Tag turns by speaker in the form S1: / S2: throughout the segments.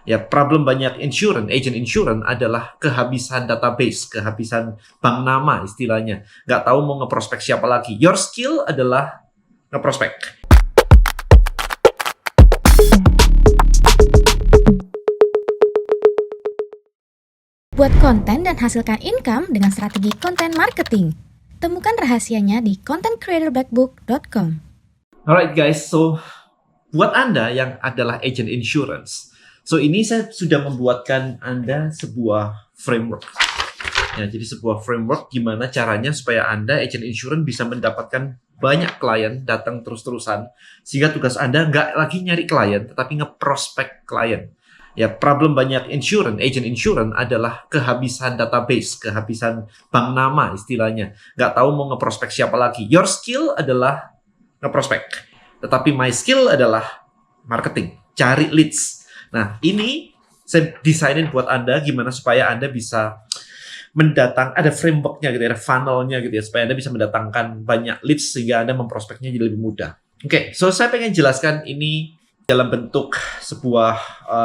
S1: Ya, problem banyak agent insurance adalah kehabisan database, kehabisan bank nama istilahnya. Nggak tahu mau ngeprospek siapa lagi. Your skill adalah ngeprospek.
S2: Buat konten dan hasilkan income dengan strategi konten marketing. Temukan rahasianya di contentcreatorblackbook.com.
S1: Alright guys, so buat Anda yang adalah agent insurance, so ini saya sudah membuatkan Anda sebuah framework. Ya, jadi sebuah framework gimana caranya supaya Anda agent insurance bisa mendapatkan banyak klien datang terus-terusan, sehingga tugas Anda nggak lagi nyari klien, tetapi ngeprospek klien. Ya, problem banyak agent insurance adalah kehabisan database, kehabisan bank nama istilahnya. Nggak tahu mau ngeprospek siapa lagi. Your skill adalah ngeprospek. Tetapi my skill adalah marketing, cari leads. Nah, ini saya desainin buat Anda gimana supaya Anda bisa ada frameworknya gitu, ada funnelnya gitu ya, supaya Anda bisa mendatangkan banyak leads sehingga Anda memprospeknya jadi lebih mudah. Oke, so saya pengen jelaskan ini dalam bentuk sebuah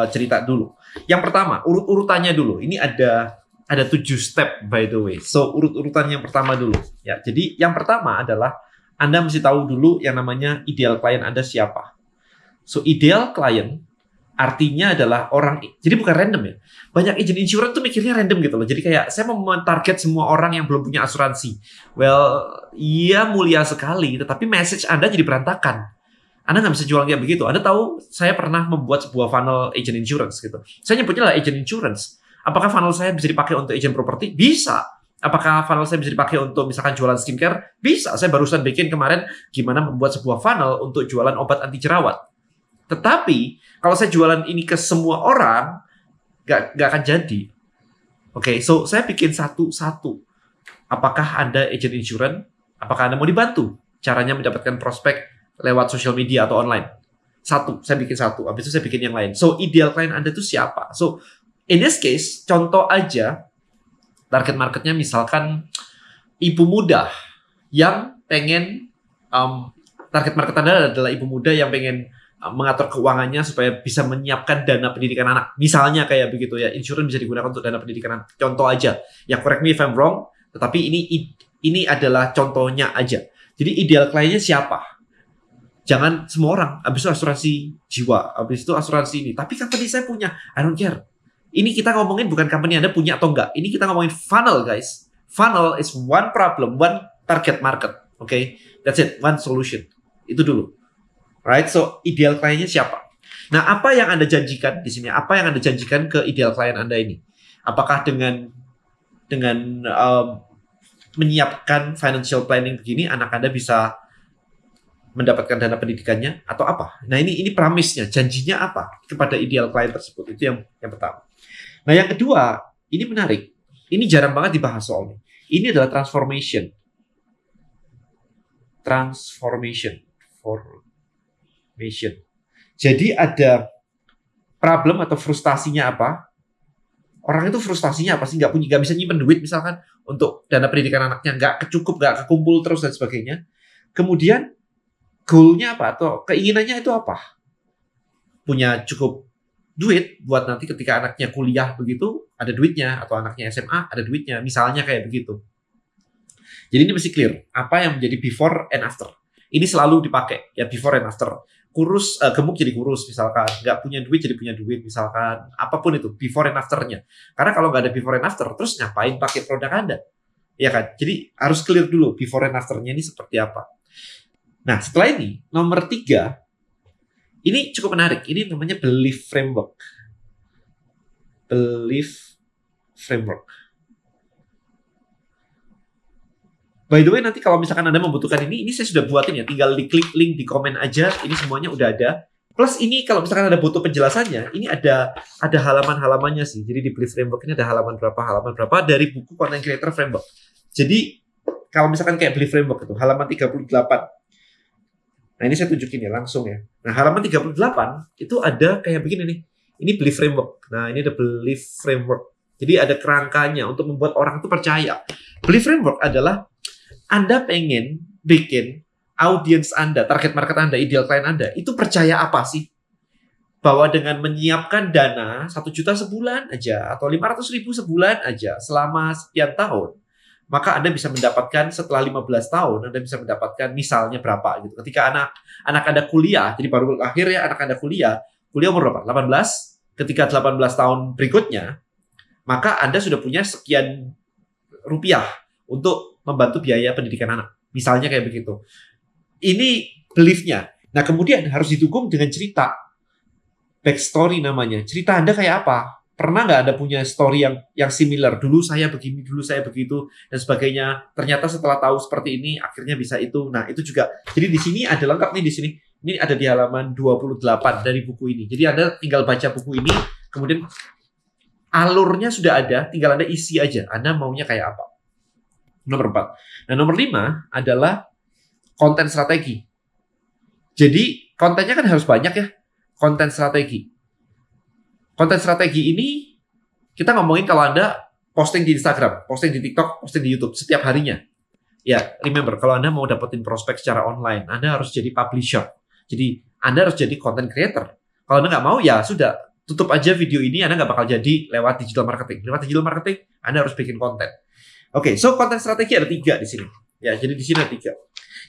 S1: cerita dulu. Yang pertama, urut-urutannya dulu. Ini ada 7 step by the way. So, urut-urutan yang pertama dulu. Ya, jadi yang pertama adalah Anda mesti tahu dulu yang namanya ideal klien Anda siapa. So, ideal klien artinya adalah orang, jadi bukan random ya. Banyak agent insurance tuh mikirnya random gitu loh. Jadi kayak saya mau target semua orang yang belum punya asuransi. Well, iya mulia sekali, tetapi message Anda jadi berantakan. Anda nggak bisa jual kayak begitu. Anda tahu, saya pernah membuat sebuah funnel agent insurance gitu. Saya nyebutnya lah agent insurance. Apakah funnel saya bisa dipakai untuk agent property? Bisa. Apakah funnel saya bisa dipakai untuk misalkan jualan skincare? Bisa. Saya barusan bikin kemarin gimana membuat sebuah funnel untuk jualan obat anti jerawat. Tetapi, kalau saya jualan ini ke semua orang, nggak akan jadi. Oke, so saya bikin satu-satu. Apakah Anda agent insurance? Apakah Anda mau dibantu? Caranya mendapatkan prospek lewat social media atau online. Saya bikin satu. Habis itu saya bikin yang lain. So, ideal klien Anda itu siapa? So, in this case, contoh aja, target marketnya misalkan ibu muda yang pengen, target market Anda adalah ibu muda yang pengen mengatur keuangannya supaya bisa menyiapkan dana pendidikan anak. Misalnya kayak begitu ya, insurance bisa digunakan untuk dana pendidikan anak. Contoh aja. Ya, correct me if I'm wrong, tetapi ini adalah contohnya aja. Jadi ideal kliennya siapa? Jangan semua orang, habis itu asuransi jiwa, habis itu asuransi ini. Tapi company saya punya, I don't care. Ini kita ngomongin bukan company Anda punya atau enggak. Ini kita ngomongin funnel, guys. Funnel is one problem, one target market. Okay? That's it, one solution. Itu dulu. Right? So, ideal kliennya siapa? Nah, apa yang Anda janjikan di sini? Apa yang Anda janjikan ke ideal klien Anda ini? Apakah dengan menyiapkan financial planning begini, anak Anda bisa mendapatkan dana pendidikannya atau apa? Nah, ini promise-nya, janjinya apa kepada ideal klien tersebut? Itu yang pertama. Nah, yang kedua, ini menarik. Ini jarang banget dibahas soalnya. Ini adalah transformation. Jadi ada problem atau frustasinya apa? Orang itu frustasinya apa sih? Nggak bisa nyimpen duit misalkan untuk dana pendidikan anaknya, nggak kekumpul terus dan sebagainya. Kemudian goal-nya apa atau keinginannya itu apa? Punya cukup duit buat nanti ketika anaknya kuliah begitu, ada duitnya, atau anaknya SMA ada duitnya, misalnya kayak begitu. Jadi ini mesti clear, apa yang menjadi before and after. Ini selalu dipakai, ya before and after. Kurus, gemuk jadi kurus misalkan, nggak punya duit jadi punya duit misalkan, apapun itu, before and after-nya. Karena kalau nggak ada before and after, terus ngapain pakai produk Anda? Ya kan? Jadi harus clear dulu, before and after-nya ini seperti apa. Nah, setelah ini, nomor 3, ini cukup menarik. Ini namanya belief framework. By the way, nanti kalau misalkan Anda membutuhkan ini saya sudah buatin ya. Tinggal diklik link di komen aja. Ini semuanya udah ada. Plus ini kalau misalkan Anda butuh penjelasannya, ini ada halaman-halamannya sih. Jadi di belief framework ini ada halaman berapa dari buku Content Creator Framework. Jadi kalau misalkan kayak belief framework itu, halaman 38. Nah, ini saya tunjukin ya langsung ya. Nah, halaman 38 itu ada kayak begini nih. Ini belief framework. Nah, ini ada belief framework. Jadi ada kerangkanya untuk membuat orang itu percaya. Belief framework adalah Anda pengen bikin audiens Anda, target market Anda, ideal klien Anda, itu percaya apa sih? bahwa dengan menyiapkan dana 1 juta sebulan aja atau 500.000 sebulan aja selama sekian tahun, maka Anda bisa mendapatkan setelah 15 tahun, Anda bisa mendapatkan misalnya berapa gitu. Ketika anak Anda kuliah, jadi baru lahir ya anak Anda kuliah umur berapa? 18. Ketika 18 tahun berikutnya, maka Anda sudah punya sekian rupiah untuk membantu biaya pendidikan anak. Misalnya kayak begitu. Ini belief-nya. Nah, kemudian harus didukung dengan cerita. Backstory namanya. Cerita Anda kayak apa? Pernah nggak Anda punya story yang similar? Dulu saya begini, dulu saya begitu, dan sebagainya. Ternyata setelah tahu seperti ini, akhirnya bisa itu. Nah, itu juga. Jadi di sini ada lengkap nih di sini. Ini ada di halaman 28 dari buku ini. Jadi Anda tinggal baca buku ini, kemudian alurnya sudah ada, tinggal Anda isi aja. Anda maunya kayak apa? Nomor 4. Nah, nomor 5 adalah konten strategi. Jadi, kontennya kan harus banyak ya. Konten strategi. Konten strategi ini kita ngomongin kalau Anda posting di Instagram, posting di TikTok, posting di YouTube setiap harinya. Ya, remember, kalau Anda mau dapetin prospek secara online, Anda harus jadi publisher. Jadi, Anda harus jadi content creator. Kalau Anda nggak mau, ya sudah, tutup aja video ini, Anda nggak bakal jadi lewat digital marketing. Lewat digital marketing, Anda harus bikin konten. Oke, so konten strategi ada 3 di sini. Ya, jadi di sini ada 3.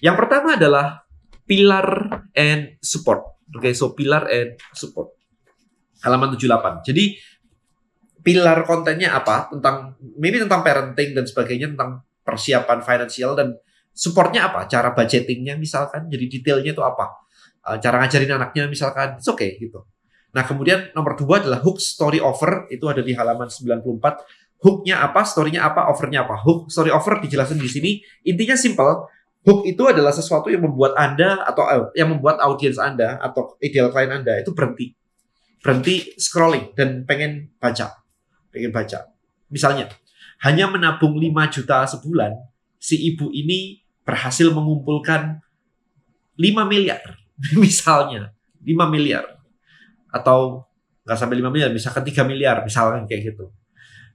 S1: Yang pertama adalah pillar and support. Oke, so pillar and support. Halaman 78. Jadi pilar kontennya apa? Maybe tentang parenting dan sebagainya, tentang persiapan finansial, dan supportnya apa? Cara budgetingnya misalkan. Jadi detailnya itu apa? Cara ngajarin anaknya misalkan. It's okay gitu. Nah, kemudian nomor 2 adalah hook, story, offer. Itu ada di halaman 94. Hooknya apa? Story-nya apa? Offer-nya apa? Hook, story, offer dijelasin di sini. Intinya simple. Hook itu adalah sesuatu yang membuat Anda atau yang membuat audiens Anda atau ideal klien Anda itu berhenti scrolling dan pengen baca. Misalnya, hanya menabung 5 juta sebulan, si ibu ini berhasil mengumpulkan 5 miliar. Misalnya, 5 miliar. Atau nggak sampai 5 miliar, misalkan 3 miliar, misalkan kayak gitu.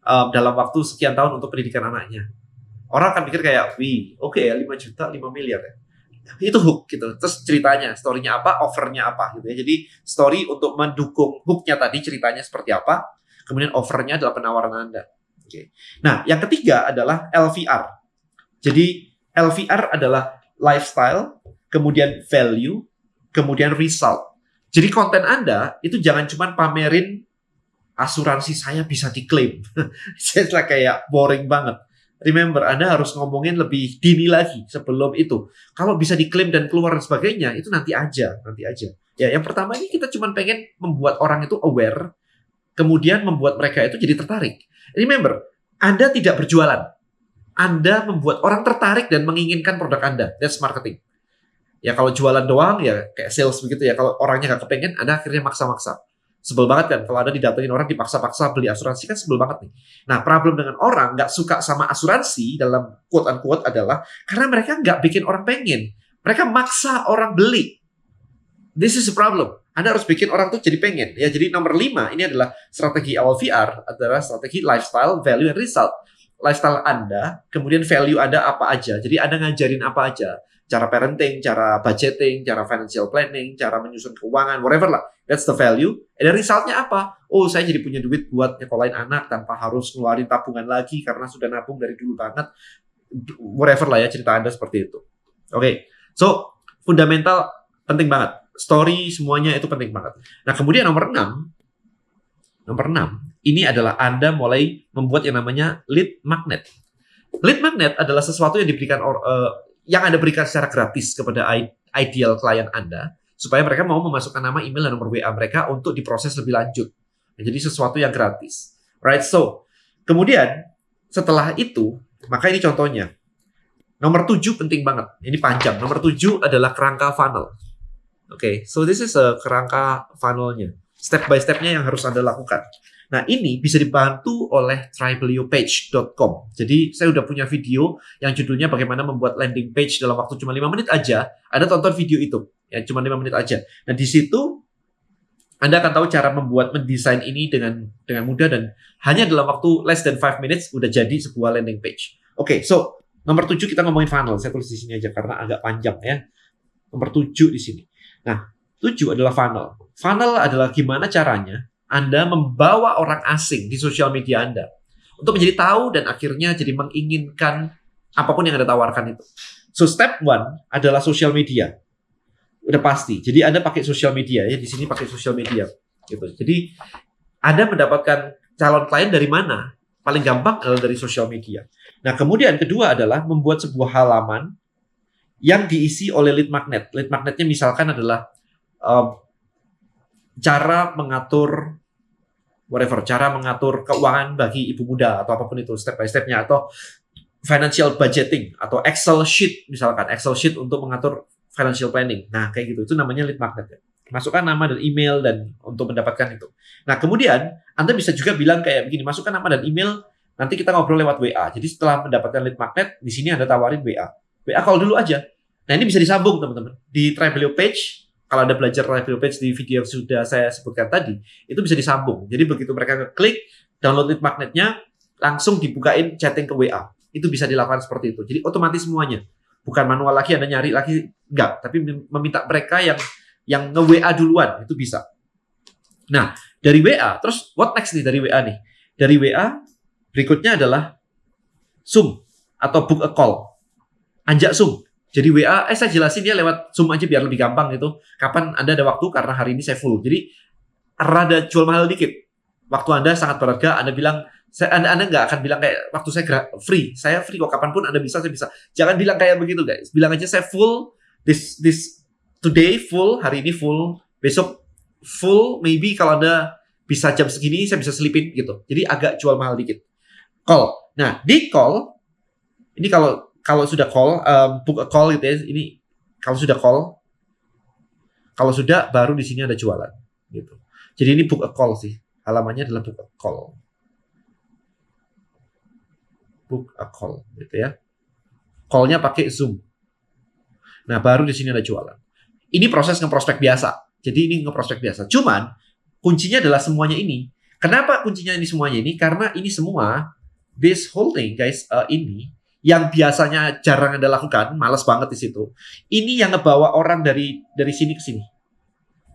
S1: Dalam waktu sekian tahun untuk pendidikan anaknya. Orang akan pikir kayak, oke ya 5 juta, 5 miliar ya. Itu hook gitu. Terus ceritanya, story-nya apa, offer-nya apa gitu ya. Jadi story untuk mendukung hook-nya tadi, ceritanya seperti apa. Kemudian offer-nya adalah penawaran Anda. Oke. Nah, yang ketiga adalah LVR. Jadi LVR adalah lifestyle, kemudian value, kemudian result. Jadi konten Anda itu jangan cuma pamerin asuransi saya bisa diklaim. Saya kayak boring banget. Remember, Anda harus ngomongin lebih dini lagi sebelum itu. Kalau bisa diklaim dan keluar dan sebagainya, itu nanti aja. Ya, yang pertama ini kita cuma pengen membuat orang itu aware, kemudian membuat mereka itu jadi tertarik. Remember, Anda tidak berjualan. Anda membuat orang tertarik dan menginginkan produk Anda. That's marketing. Ya, kalau jualan doang, ya kayak sales begitu ya. Kalau orangnya nggak kepengen, Anda akhirnya maksa-maksa. Sebel banget kan, kalau Anda didatengin orang dipaksa-paksa beli asuransi, kan sebel banget nih. Nah, problem dengan orang nggak suka sama asuransi dalam quote-unquote adalah karena mereka nggak bikin orang pengen. Mereka maksa orang beli. This is a problem. Anda harus bikin orang tuh jadi pengen. Ya, jadi nomor 5 ini adalah strategi LVR, adalah strategi lifestyle, value, and result. Lifestyle Anda, kemudian value Anda apa aja. Jadi Anda ngajarin apa aja. Cara parenting, cara budgeting, cara financial planning, cara menyusun keuangan, whatever lah. That's the value. Dan resultnya apa? Oh, saya jadi punya duit buat nyekolahin anak tanpa harus ngeluarin tabungan lagi karena sudah nabung dari dulu banget. Whatever lah ya, cerita Anda seperti itu. Oke. So, fundamental penting banget. Story semuanya itu penting banget. Nah, kemudian nomor 6, ini adalah Anda mulai membuat yang namanya lead magnet. Lead magnet adalah sesuatu yang diberikan yang Anda berikan secara gratis kepada ideal klien Anda, supaya mereka mau memasukkan nama, email, dan nomor WA mereka untuk diproses lebih lanjut. Jadi sesuatu yang gratis. Right? So, kemudian setelah itu, maka ini contohnya. Nomor 7 penting banget. Ini panjang. Nomor 7 adalah kerangka funnel. Oke, so this is a kerangka funnelnya. Step by step-nya yang harus Anda lakukan. Nah, ini bisa dibantu oleh trybeliopage.com. Jadi, saya udah punya video yang judulnya bagaimana membuat landing page dalam waktu cuma 5 menit aja. Anda tonton video itu. Ya, cuma 5 menit aja. Nah, di situ Anda akan tahu cara mendesain ini dengan mudah, dan hanya dalam waktu less than 5 minutes udah jadi sebuah landing page. Oke, so nomor 7 kita ngomongin funnel. Saya tulis di sini aja karena agak panjang ya. Nomor 7 di sini. Nah, 7 adalah funnel. Funnel adalah gimana caranya Anda membawa orang asing di sosial media Anda untuk menjadi tahu dan akhirnya jadi menginginkan apapun yang Anda tawarkan itu. So step 1 adalah social media. Udah pasti. Jadi Anda pakai social media ya, di sini pakai social media gitu. Jadi Anda mendapatkan calon klien dari mana? Paling gampang adalah dari social media. Nah, kemudian kedua adalah membuat sebuah halaman yang diisi oleh lead magnet. Lead magnetnya misalkan adalah cara mengatur cara mengatur keuangan bagi ibu muda atau apapun itu step by stepnya, atau financial budgeting atau Excel sheet misalkan, Excel sheet untuk mengatur financial planning. Nah, kayak gitu. Itu namanya lead magnet. Masukkan nama dan email dan untuk mendapatkan itu. Nah, kemudian Anda bisa juga bilang kayak begini, masukkan nama dan email, nanti kita ngobrol lewat WA. Jadi setelah mendapatkan lead magnet, di sini Anda tawarin WA. WA call dulu aja. Nah, ini bisa disambung, teman-teman. Di Tribelio Page, kalau Anda belajar Tribelio Page di video yang sudah saya sebutkan tadi, itu bisa disambung. Jadi begitu mereka ngeklik, download lead magnetnya, langsung dibukain chatting ke WA. Itu bisa dilakukan seperti itu. Jadi otomatis semuanya. Bukan manual lagi, Anda nyari lagi, enggak. Tapi meminta mereka yang nge-WA duluan, itu bisa. Nah, dari WA, terus what next nih dari WA nih? Dari WA, berikutnya adalah Zoom atau book a call. Anjak Zoom. Jadi WA, saya jelasin dia lewat Zoom aja biar lebih gampang gitu. Kapan Anda ada waktu, karena hari ini saya full. Jadi, rada jual mahal dikit. Waktu Anda sangat berharga, Anda bilang, Anda nggak akan bilang kayak, waktu saya free. Saya free kok, kapanpun Anda bisa, saya bisa. Jangan bilang kayak begitu, guys. Bilang aja saya full, today full, hari ini full, besok full, maybe kalau Anda bisa jam segini, saya bisa selipin gitu. Jadi agak jual mahal dikit. Call. Nah, di call, ini kalau sudah call, book a call gitu ya, ini kalau sudah call, kalau sudah baru di sini ada jualan gitu. Jadi ini book a call sih, halamannya adalah book a call. Book a call gitu ya. Call-nya pakai Zoom. Nah, baru di sini ada jualan. Ini proses ngeprospek biasa. Jadi ini ngeprospek biasa. Cuman kuncinya adalah semuanya ini. Kenapa kuncinya ini semuanya ini? Karena ini semua, this whole thing guys, ini yang biasanya jarang Anda lakukan, malas banget di situ. Ini yang ngebawa orang dari sini ke sini.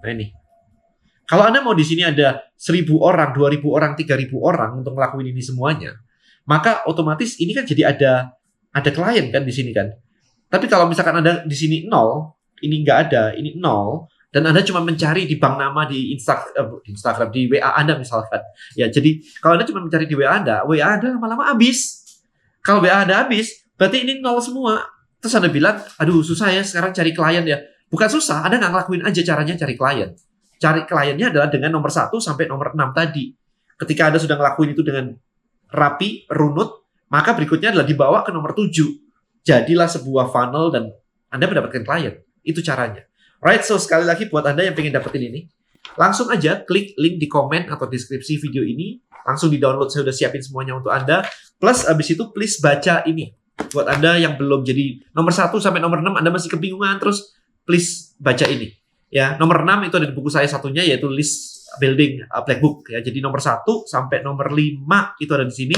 S1: Nah ini. Kalau Anda mau di sini ada 1.000 orang, 2.000 orang, 3.000 orang untuk ngelakuin ini semuanya, maka otomatis ini kan jadi ada klien kan di sini kan. Tapi kalau misalkan Anda di sini 0, ini nggak ada, ini 0, dan Anda cuma mencari di bank nama di Instagram, di WA Anda misalkan. Ya, jadi kalau Anda cuma mencari di WA Anda lama-lama habis. Kalau WA Anda habis, berarti ini 0 semua. Terus Anda bilang, aduh susah ya sekarang cari klien ya. Bukan susah, Anda nggak ngelakuin aja caranya cari klien. Cari kliennya adalah dengan nomor 1 sampai nomor 6 tadi. Ketika Anda sudah ngelakuin itu dengan rapi, runut, maka berikutnya adalah dibawa ke nomor 7. Jadilah sebuah funnel dan Anda mendapatkan klien. Itu caranya. Alright, so sekali lagi buat Anda yang pengen dapetin ini, langsung aja klik link di komen atau deskripsi video ini. Langsung di-download, saya udah siapin semuanya untuk Anda. Plus, abis itu please baca ini. Buat Anda yang belum jadi nomor 1 sampai nomor 6, Anda masih kebingungan, terus please baca ini. Ya, nomor 6 itu ada di buku saya satunya, yaitu List Building Black Book. Ya, jadi nomor 1 sampai nomor 5 itu ada di sini.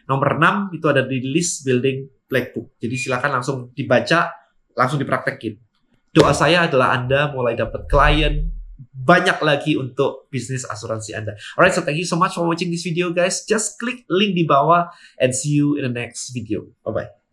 S1: Nomor 6 itu ada di List Building Black Book. Jadi silakan langsung dibaca, langsung dipraktekin. Doa saya adalah Anda mulai dapat klien banyak lagi untuk bisnis asuransi Anda. Alright, so thank you so much for watching this video guys. Just click link di bawah and see you in the next video. Bye-bye.